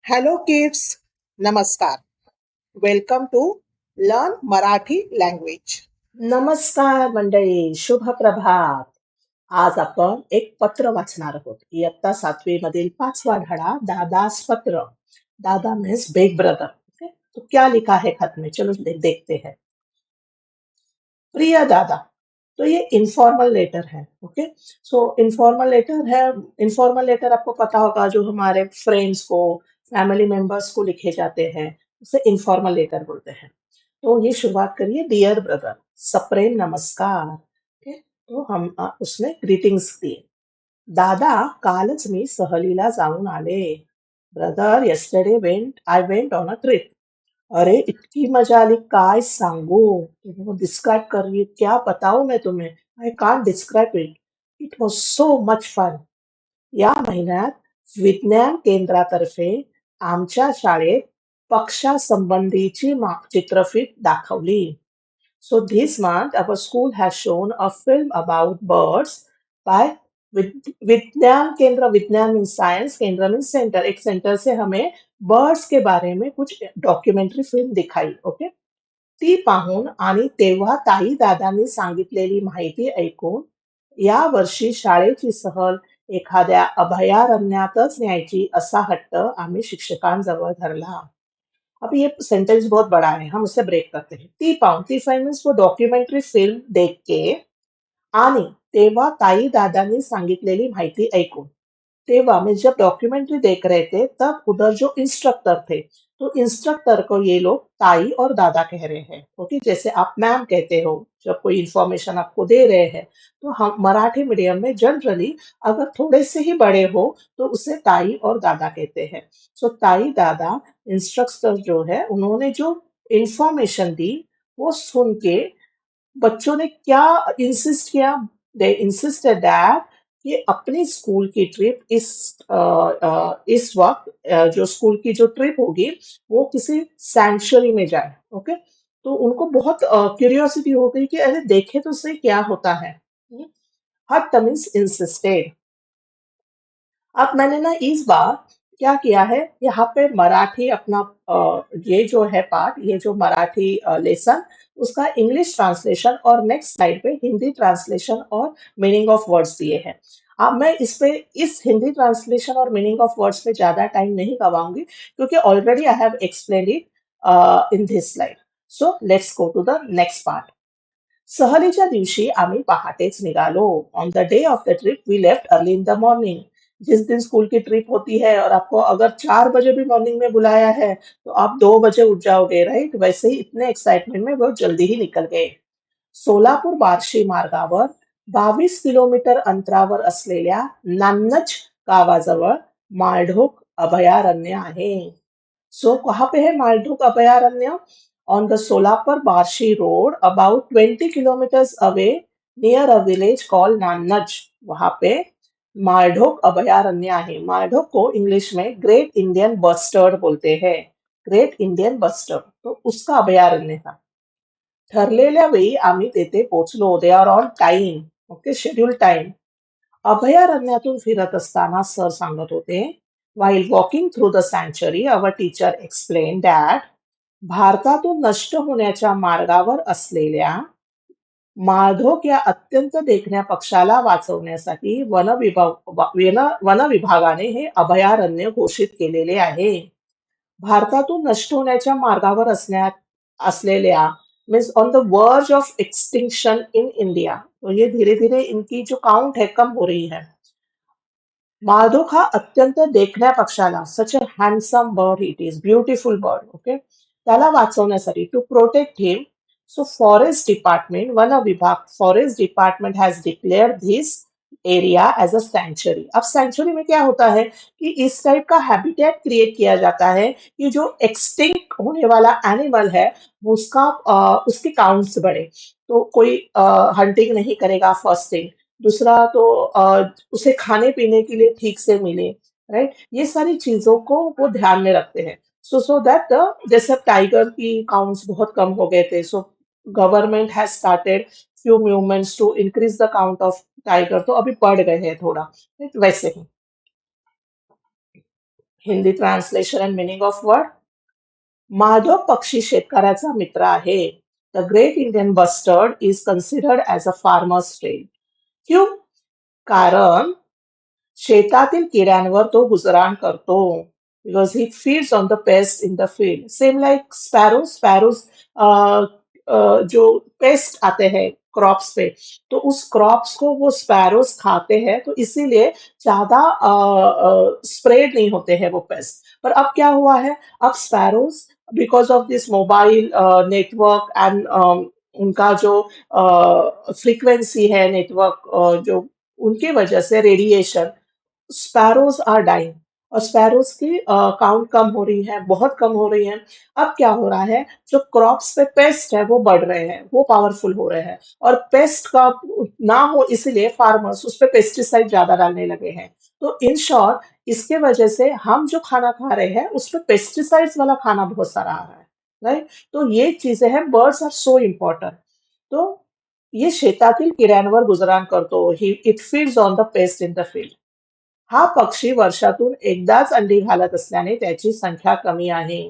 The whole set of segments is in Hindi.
Hello kids, Namaskar. Welcome to Learn Marathi Language. नमस्कार मंडळी, शुभ प्रभात. आज आपण एक पत्र वाचणार आहोत. इयत्ता 7वी मधील 5वा धडा, दादास पत्र. दादा मीन्स बिग ब्रदर. ओके, तो क्या लिखा है खत में, चलो देखते हैं. प्रिय दादा, तो ये इनफॉर्मल लेटर है. ओके, सो इनफॉर्मल लेटर है. इनफॉर्मल लेटर आपको पता होगा, जो हमारे फ्रेंड्स को, फैमिली मेंबर्स को लिखे जाते हैं, उसे इनफॉर्मल लेटर बोलते हैं. तो ये शुरुआत करिए, डियर ब्रदर, सप्रेम नमस्कार. ओके, तो हम उसने ग्रीटिंग्स दिए. दादा, कालच मी सहलीला जाऊन आले. Brother, yesterday I went on a trip. अरे इतकी मजा आली, काय सांगू. तुम्ही डिस्क्राईब करिए, क्या बताऊ मैं तुम्हें. I can't describe it. It was so much fun. या महिन्यात विज्ञान केंद्रातर्फे आमच्या शाळेत पक्षासंबंधीची चित्रफित दाखवली. So this month, our school has shown a film about birds by विज्ञान केंद्र. विज्ञान मीन्स सायन्स, केंद्र मीन्स सेंटर. एक सेंटर से हमें बर्ड्स के बारे में कुछ डॉक्युमेंटरी फिल्म दिखाई. ओके, ती पाहून आणि तेव्हा ताई दादांनी सांगितलेली माहिती ऐकून या वर्षी शाळेची सहल एखाद्या अभयारण्यातच न्यायची असा हट्ट आम्ही शिक्षकांजवळ धरला. अब ये सेंटेंस बहुत बड़ा है, हम उसे ब्रेक करते हैं. ती पाहून, ती फाइव मीन्स वो डॉक्युमेंटरी फिल्म देख के आणि तेव्हा ताई दादांनी सांगितलेली माहिती ऐकून. तेव्हा मैं जब डॉक्यूमेंट्री देख रहे थे, तब उधर जो इंस्ट्रक्टर थे, तो इंस्ट्रक्टर को ये लोग ताई और दादा कह रहे हैं. ओके, जैसे आप मैम कहते हो जब कोई इंफॉर्मेशन आपको दे रहे हैं, तो हम मराठी मीडियम में जनरली अगर थोड़े से ही बड़े हो तो उसे ताई और दादा कहते हैं. सो ताई दादा इंस्ट्रक्टर जो है, उन्होंने जो इंफॉर्मेशन दी, वो सुन के बच्चों ने क्या इंसिस्ट किया. दे इंसिस्टेड दैट कि अपनी स्कूल की ट्रिप इस वक्त जो स्कूल की जो ट्रिप होगी, वो किसी सैंक्चुरी में जाए. ओके, तो उनको बहुत क्यूरियोसिटी हो गई कि अरे देखे तो सही क्या होता है. हट मीन्स इंसिस्टेड. अब मैंने ना इस बार क्या किया है, यहाँ पे मराठी अपना ये जो है पार्ट, ये जो मराठी लेसन, उसका इंग्लिश ट्रांसलेशन और नेक्स्ट स्लाइड पे हिंदी ट्रांसलेशन और मीनिंग ऑफ वर्ड्स दिए हैं. अब मैं इस हिंदी ट्रांसलेशन और मीनिंग ऑफ वर्ड्स पे ज्यादा टाइम नहीं गवाऊंगी, क्योंकि already I have explain it in this slide. So let's go to the next part. सहलीच्या दिवशी आम्ही पहाटेच निघालो. On the day of the trip we left early in the morning. जिस दिन स्कूल की ट्रिप होती है और आपको अगर 4 बजे भी मॉर्निंग में बुलाया है, तो आप 2 बजे उठ जाओगे, राइट. वैसे ही इतने एक्साइटमेंट में बहुत जल्दी ही निकल गए. सोलापूर बार्शी मार्गावर 22 किलोमीटर अंतरावर असलेल्या नान्नज गावाजवळ माळढोक अभयारण्य आहे. सो कहाँ पे है मालढोक अभयारण्य? On the Solapur Barshi Road, about 20 kilometers away, near a village called Nannaj. वहां पे मालढोक अभयारण्य आहे. मालढोक को इंग्लिश में ग्रेट इंडियन बस्टर्ड बोलते हैं. ग्रेट इंडियन बस्टर्ड, तो उसका अभयारण्य था. ठरलेल्या वेळी आम्ही तेथे पोहोचलो. They are on time. Okay, schedule time. अभयारण्यातून फिरत असताना सर सांगत होते, while walking through the sanctuary, our teacher explained that भारतातून नष्ट होण्याच्या मार्गावर असलेल्या माळढोक या अत्यंत देखण्या पक्षाला वाचवण्यासाठी वन विभागाने हे अभयारण्य घोषित केलेले आहे. भारतातून नष्ट होण्याच्या मार्गावर असलेल्या means on the verge of extinction in India. तो ये धीरे धीरे इनकी जो काउंट है कम हो रही है. माळढोक हा अत्यंत देखण्या पक्षाला, such a handsome bird it is, beautiful bird. Okay, त्याला वाचवण्यासाठी, to protect him, so forest department has declare this area as a sanctuary. अब सेंचुरी में क्या होता है कि इस टाइप का हैबिटेट क्रिएट किया जाता है कि जो एक्सटिंक्ट होने वाला एनिमल है, उसकी काउंट्स बढ़े. तो कोई हंटिंग नहीं करेगा, फर्स्ट थिंग. दूसरा तो उसे खाने पीने के लिए ठीक से मिले, राइट. ये सारी चीजों को वो ध्यान में रखते हैं. सो दैट जैसे अब टाइगर की काउंट्स बहुत कम हो गए थे, so government has started few movements to increase the count of tiger. तो अभी बढ़ गए हैं थोड़ा, right? वैसे ही Hindi translation and meaning of word. माधव पक्षी शेतकऱ्याचा मित्र आहे. The great Indian bustard is considered as a farmer's trade. क्यों? कारण शेतातील किड्यांवर तो गुजराण करतो. Because he feeds on the pest in the field. Same like sparrows. Sparrows जो पेस्ट आते हैं क्रॉप्स पे, तो उस क्रॉप्स को वो स्पैरोज खाते हैं, तो इसीलिए ज्यादा स्प्रेड नहीं होते हैं वो पेस्ट. पर अब क्या हुआ है, अब sparrows because of this mobile network and उनका जो फ्रीक्वेंसी है नेटवर्क, जो उनकी वजह से रेडिएशन, स्पैरोज आर डाइंग. और स्पैरोज की काउंट कम हो रही है, बहुत कम हो रही है. अब क्या हो रहा है, जो क्रॉप्स पे पेस्ट है वो बढ़ रहे हैं, वो पावरफुल हो रहे हैं. और पेस्ट का ना हो इसलिए फार्मर्स उस पे पेस्टिसाइड ज्यादा डालने लगे हैं. तो इन शॉर्ट, इसके वजह से हम जो खाना खा रहे हैं उस पे पेस्टिसाइड्स वाला खाना बहुत सारा आ रहा है. राइट. तो ये चीजें हैं, बर्ड्स आर सो इम्पॉर्टंट. तो ये शेतातील किड्यांवर गुजराण करतो. It feeds on the pest in the field. हा पक्षी वर्षातून एकदाच अंडी घालत असल्याने त्याची संख्या कमी आहे.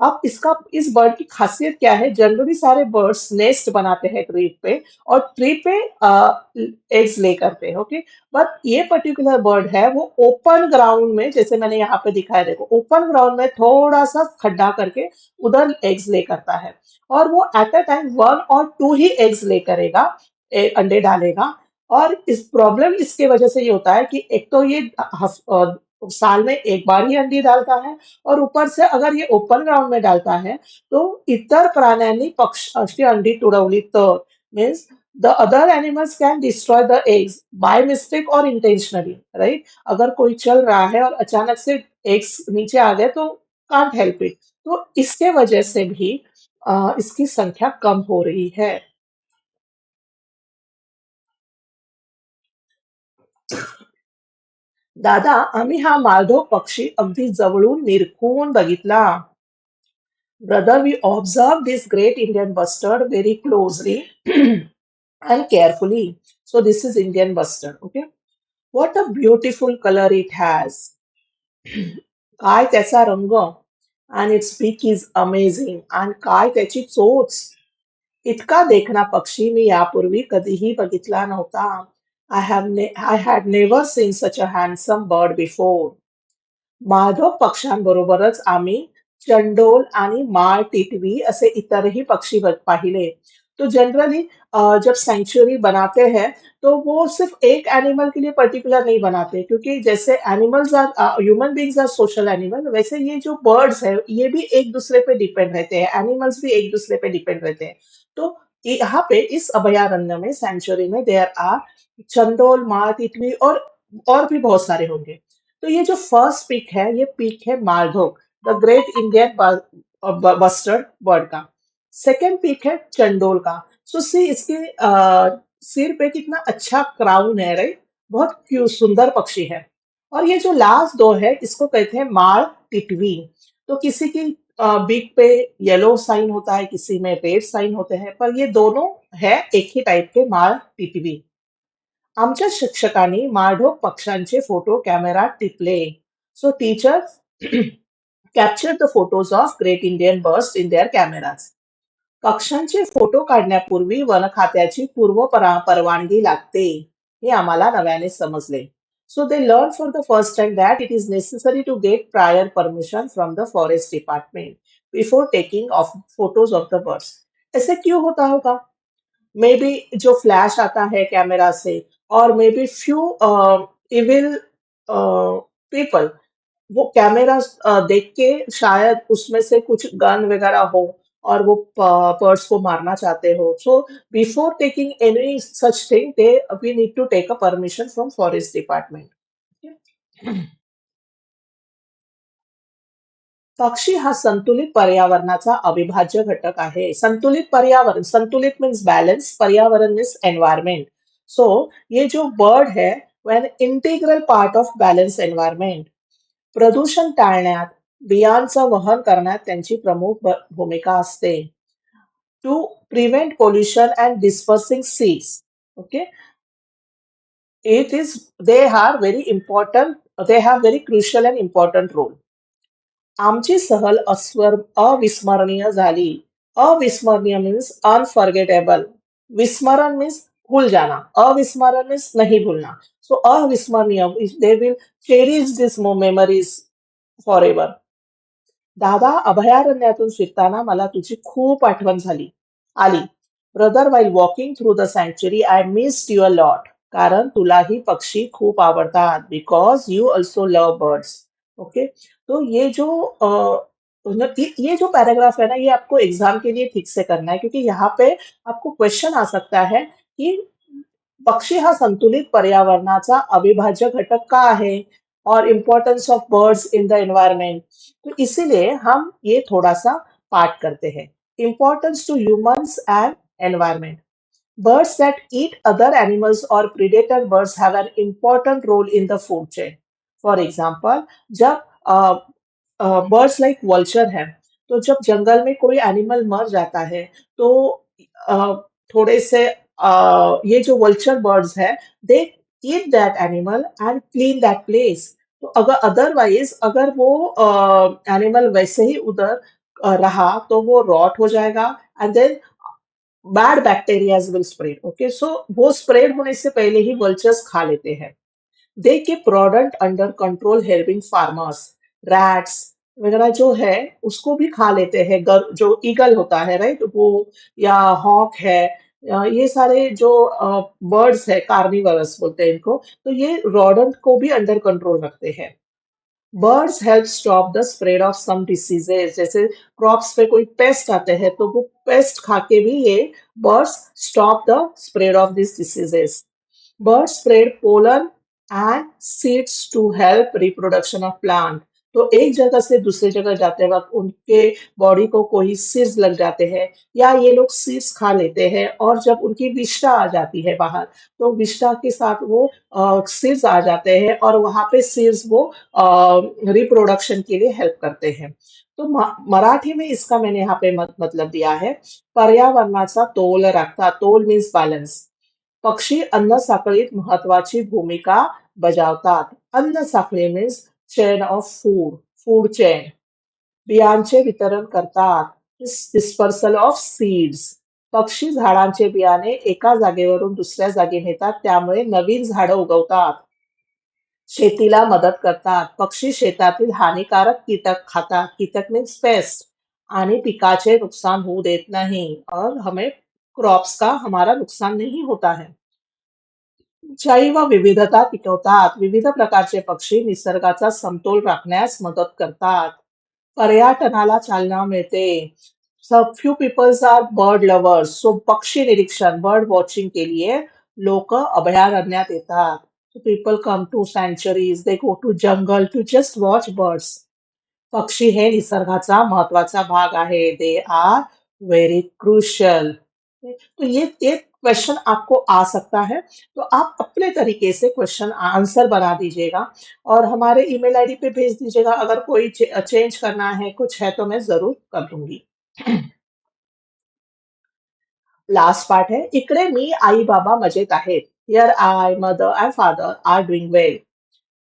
अब इसका इस बर्ड की खासियत क्या है, जनरली सारे बर्ड्स नेस्ट बनाते हैं ट्री पे, और ट्री पे एग्स ले करते हैं. ओके. बट ये पर्टिकुलर बर्ड है वो ओपन ग्राउंड में, जैसे मैंने यहाँ पे दिखाया, देखो ओपन ग्राउंड में थोड़ा सा खड्डा करके उधर एग्स ले करता है. और वो एट अ टाइम 1 और 2 ही एग्स ले करेगा, अंडे डालेगा. और इस प्रॉब्लम इसके वजह से ये होता है कि एक तो ये साल में एक बार ही अंडी डालता है, और ऊपर से अगर ये ओपन ग्राउंड में डालता है तो इतर प्राण्यांनी पक्षाची अंडी तुडवली तर, means the other animals can destroy the eggs by mistake और इंटेंशनली. राइट. अगर कोई चल रहा है और अचानक से एग्स नीचे आ गए तो कांट हेल्प इट. तो इसके वजह से भी इसकी संख्या कम हो रही है. दादा, आम्ही हा मालधोक पक्षी अगदी जवळून निरखून बघितला. Brother, we observed this great Indian bustard very closely and carefully. So this is Indian bustard. Okay. What a beautiful color it has. काय त्याचा रंग. And its beak is amazing. And काय त्याची चोच. इतका देखना पक्षी मी यापूर्वी कधीही बघितला नव्हता. I had never seen such a handsome bird before. Madhav पक्ष्यांबरोबरच आम्ही चंडोल आणि माळ टिटवी असे इतरही पक्षी पाहिले. तो जनरली जब सेंचुरी बनाते हैं तो वो सिर्फ एक एनिमल के लिए पर्टिकुलर नहीं बनाते, क्योंकि जैसे animals are human beings are social animal, वैसे ये जो बर्ड्स है ये भी एक दूसरे पे डिपेंड रहते हैं, एनिमल्स भी एक दूसरे पे डिपेंड रहते हैं. तो यहाँ पे इस अभयारण्य में, सेंचुरी में, देयर आर चंडोल, माळ टिटवी और भी बहुत सारे होंगे. तो ये जो फर्स्ट पीक है, ये पीक है मालधोक, the great Indian bustard bird का. सेकेंड पीक है चंडोल का. सो सी इसके सिर पे कितना अच्छा क्राउन है. राइट. बहुत सुंदर पक्षी है. और ये जो लास्ट दो है इसको कहते हैं माल टिटवी. तो किसी की बीक पे येलो साइन होता है, किसी में रेड साइन होते हैं, पर ये दोनों है एक ही टाइप के माल टिटवी. आमच्या शिक्षकांनी माळढोक पक्ष्यांचे फोटो कॅमेऱ्यात टिपले. So teachers captured the photos of great Indian birds in their cameras. पक्ष्यांचे फोटो काढण्यापूर्वी वन खात्याची परवानगी लागते, हे आम्हाला नव्याने समजले. So they learn for the first time that it is necessary to get prior permission from the forest department before taking of photos of the birds. ऐसे क्यों होता होगा? मे बी जो फ्लैश आता है कैमरा से, और may be few evil people वो कैमरा देख के शायद उसमें से कुछ गन वगैरह हो और वो पर्स को मारना चाहते हो. So before taking any such thing they we need to take a permission from forest department. पक्षी हा संतुलित पर्यावरणाचा अविभाज्य घटक आहे. संतुलित पर्यावरण, संतुलित मीन्स बैलेंस, पर्यावरण मीन्स एनवायरमेंट. सो ये जो बर्ड है वो an integral part of balance environment. प्रदूषण टाळण्यात, बियांचं वहन करण्यात त्यांची प्रमुख भूमिका असते. To prevent pollution and dispersing seeds. Okay. It is they are very important. They have very crucial and important role. आमची सहल अविस्मरणीय झाली. अविस्मरणीय मीन्स अनफॉरगेटेबल. विस्मरण मीन्स भूल जाना. अविस्मरण मीन्स नहीं भूलना. सो अविस्मरणीय they will cherish this memories for ever. दादा, अभयारण्यातून फिरताना मला तुझी खूप आठवण आली. Brother, वाईल walking through the sanctuary I missed you a lot. कारण तुलाही पक्षी खूप आवडतात. Because you also love birds. Okay. तो ये जो पैराग्राफ है ना, ये आपको एग्जाम के लिए ठीक से करना है, क्योंकि यहाँ पे आपको क्वेश्चन आ सकता है कि पक्षी हा संतुलित पर्यावरणाचा अविभाज्य घटक का आहे, और importance of birds in the environment. तो इसीलिए हम ये थोड़ा सा पार्ट करते हैं. Importance to humans and environment. Birds that eat other animals or predator birds have an important role in the food chain. For example, जब बर्ड्स लाइक वल्चर है, तो जब जंगल में कोई एनिमल मर जाता है, तो अ, थोड़े से ये जो वल्चर बर्ड्स है, they eat that animal and clean that place. तो अगर अदरवाइज अगर वो एनिमल वैसे ही उधर रहा, तो वो रॉट हो जाएगा, and then bad bacterias will spread. Okay, so वो स्प्रेड होने से पहले ही वल्चर्स खा लेते हैं. They keep product under control, helping farmers. Rats वगैरह जो है, उसको भी खा लेते हैं. जो ईगल होता है, राइट, वो, या हॉक है, ये सारे जो बर्ड्स है, कार्निवरस बोलते हैं इनको, तो ये रोडेंट को भी अंडर कंट्रोल रखते हैं. Birds help stop the spread of some diseases. जैसे क्रॉप्स पे कोई पेस्ट आते हैं, तो वो पेस्ट खा के भी ये birds stop the spread of this diseases. Birds spread pollen and seeds to help reproduction of plant. तो एक जगह से दूसरी जगह जाते वक्त उनके बॉडी को कोई सीड्स लग जाते हैं, या ये लोग सीड्स खा लेते हैं, और जब उनकी विष्ठा आ जाती है बाहर, तो विष्ठा के साथ वो सीड्स आ जाते हैं, और वहां पे सीड्स वो रिप्रोडक्शन के लिए हेल्प करते हैं. तो मराठी में इसका मैंने यहाँ पे मतलब दिया है. पर्यावरणाचा तोल राखता. तोल मीन्स बॅलन्स. पक्षी अन्न साखळीत महत्वाची भूमिका बजावतात. अन्न साखळी means chain of food. Food chain. बियांचे वितरण करतात. Dispersal of seeds. पक्षी झाडांचे बियाणे एका जागेवरून दुसऱ्या जागी नेतात, त्यामुळे नवीन झाडं उगवतात. शेतीला मदत करतात. पक्षी शेतातील हानिकारक कीटक खातात. कीटक मीन्स पेस्ट. आणि पिकाचे नुकसान होऊ देत नाही, और हमें क्रॉप्स का हमारा नुकसान नहीं होता है. जैव विविधता टिकवतात. विविध प्रकारचे पक्षी निसर्गाचा समतोल राखण्यास मदत करतात. पर्यटनाला चालना मिळते. Few peoples are bird lovers, so पक्षी निरीक्षण, बर्ड वॉचिंग के लिए लोक अभयारण्यात येतात. People come to sanctuaries, they go to jungle to just watch birds. पक्षी हे निसर्गाचा महत्वाचा भाग आहे. They are very crucial. तो ये क्वेश्चन आपको आ सकता है. तो आप अपने तरीके से क्वेश्चन आंसर बना दीजिएगा, और हमारे ईमेल आईडी पे भेज दीजिएगा. अगर कोई चेंज करना है, कुछ है, तो मैं जरूर कर दूंगी. लास्ट पार्ट है. इकडे मी, आई, बाबा मजेत आहेत. Here I, mother and father are doing well.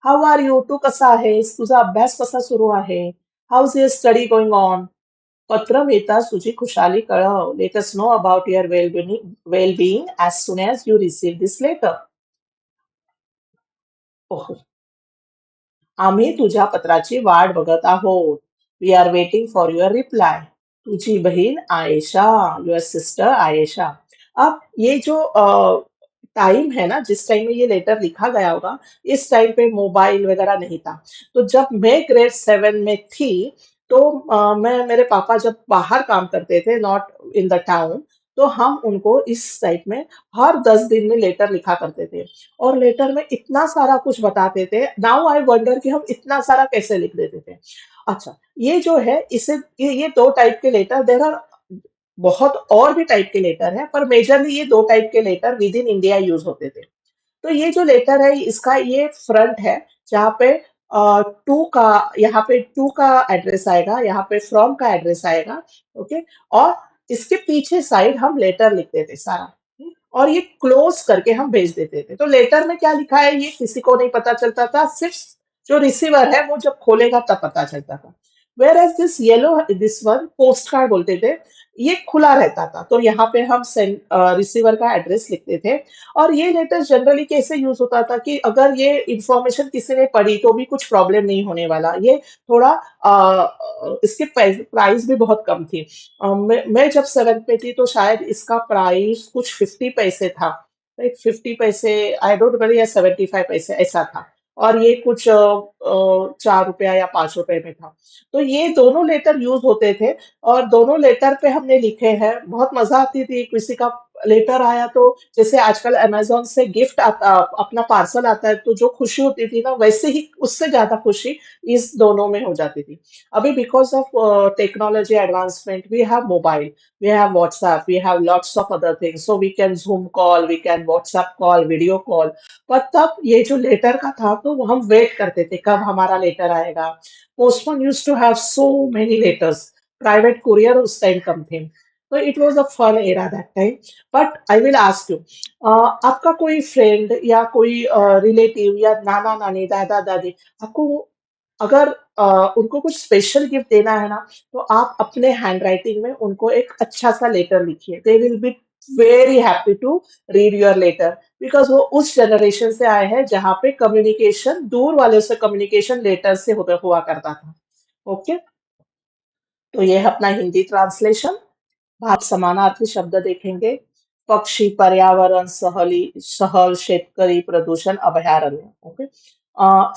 How are you? तू कसा आहेस? तुझा अभ्यास कसा सुरू आहे? How is your study going on? पत्र मिळताच तुझी खुशाली कळव. Let us know about your well being as soon as you receive this letter. ओहो. आम्ही तुझ्या पत्राची वाट बघत आहोत. We are waiting for your reply. तुझी बहीण आयेशा. Your sister Ayesha. अब ये जो टाइम है ना, जिस टाइम में ये लेटर लिखा गया होगा, इस टाइम पे मोबाइल वगैरह नहीं था. तो जब मैं ग्रेड 7 में थी, तो मैं, मेरे पापा जब बाहर काम करते थे, नॉट इन द टाउन, तो हम उनको इस टाइप में हर 10 दिन में लेटर लिखा करते थे. और लेटर में इतना सारा कुछ बताते थे. नाउ आई वंडर कि हम इतना सारा कैसे लिख देते थे. अच्छा, ये जो है, इसे ये दो टाइप के लेटर, देर आर बहुत और भी टाइप के लेटर हैं, पर मेजरली ये दो टाइप के letter within India use होते थे. तो ये जो लेटर है, इसका ये फ्रंट है, जहाँ पे टू का, यहाँ पे टू का एड्रेस आएगा, यहाँ पे फ्रॉम का एड्रेस आएगा. ओके. और इसके पीछे साइड हम लेटर लिखते थे सारा. और ये क्लोज करके हम भेज देते थे। तो लेटर में क्या लिखा है ये किसी को नहीं पता चलता था, सिर्फ जो रिसीवर है वो जब खोलेगा तब पता चलता था। Whereas this yellow, this one post card बोलते थे, ये खुला रहता था। तो यहाँ पे हम सेंड रिसीवर का एड्रेस लिखते थे। और ये लेटर जनरली कैसे यूज होता था कि अगर ये इंफॉर्मेशन किसी ने पढ़ी तो भी कुछ प्रॉब्लम नहीं होने वाला। ये थोड़ा इसके प्राइस भी बहुत कम थी। मैं जब सेवेंथ में थी तो शायद इसका प्राइस कुछ 50 पैसे था, लाइक 50 पैसे, आई डोंट रिमेम्बर, या 75 पैसे ऐसा था। और ये कुछ 4 रुपया या 5 रुपए में था। तो ये दोनों लेटर यूज होते थे। और दोनों लेटर पे हमने लिखे हैं, बहुत मजा आती थी। किसी का लेटर आया तो जैसे आजकल अमेज़न से गिफ्ट आता, अपना पार्सल आता है, तो जो खुशी होती थी ना, वैसे ही उससे ज़्यादा खुशी इस दोनों में हो जाती थी। अभी because of technology advancement, we have mobile, we have WhatsApp, we have lots of other things. So we can Zoom call, we can WhatsApp call, video call. पर तब ये जो लेटर का था तो वो हम वेट करते थे कब हमारा लेटर आएगा। Postman used to have so many letters, private courier उस टाइम कम थे। तो it was a fun era that time. But I will ask you, आपका कोई फ्रेंड या कोई रिलेटिव या नाना नानी दादा दादी, आपको अगर उनको कुछ स्पेशल गिफ्ट देना है ना, तो आप अपने हैंडराइटिंग में उनको एक अच्छा सा लेटर लिखिए। They will be very happy to read your letter, because वो उस जनरेशन से आए हैं जहाँ पे कम्युनिकेशन, दूर वाले से कम्युनिकेशन लेटर से हुआ करता था। ओके, तो ये है अपना हिंदी ट्रांसलेशन। भाग समानार्थी शब्द देखेंगे। पक्षी, पर्यावरण, सहल, शेतकरी, प्रदूषण, अभयारण्य। ओके,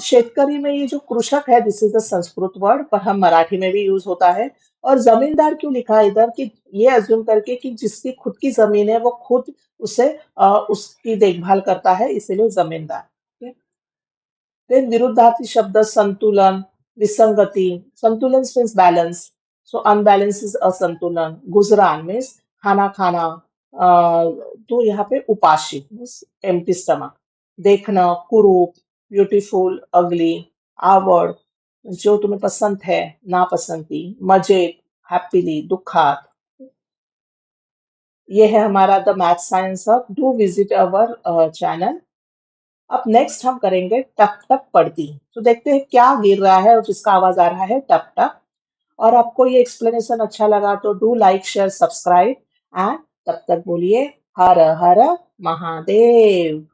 शेतकरी में ये जो कृषक है, this is the Sanskrit word, पर हम मराठी में भी यूज होता है। और जमींदार क्यों लिखा है इधर, कि ये अज्यूम करके कि जिसकी खुद की जमीन है वो खुद उसे उसकी देखभाल करता है, इसीलिए जमींदार। Okay? Then विरुद्धार्थी शब्द संतुलन, विसंगति। संतुलन means balance, so unbalance is असंतुलन। गुजरान मीन्स खाना खाना। तो यहाँ पे उपाशी मीन्स एम्प्टी स्टमक। देखना, कुरूप, ब्यूटीफुल, अगली। आवड़, जो तुम्हें पसंद है, नापसंदी। मजे, हैप्पीली, दुखात। ये है हमारा the math science of. Do visit our channel. अब नेक्स्ट हम करेंगे टप टप पड़ती। तो देखते हैं क्या गिर रहा है और जिसका आवाज आ रहा है टप टप। और आपको ये एक्सप्लेनेशन अच्छा लगा तो do like share subscribe. And तब तक बोलिए हर हर महादेव।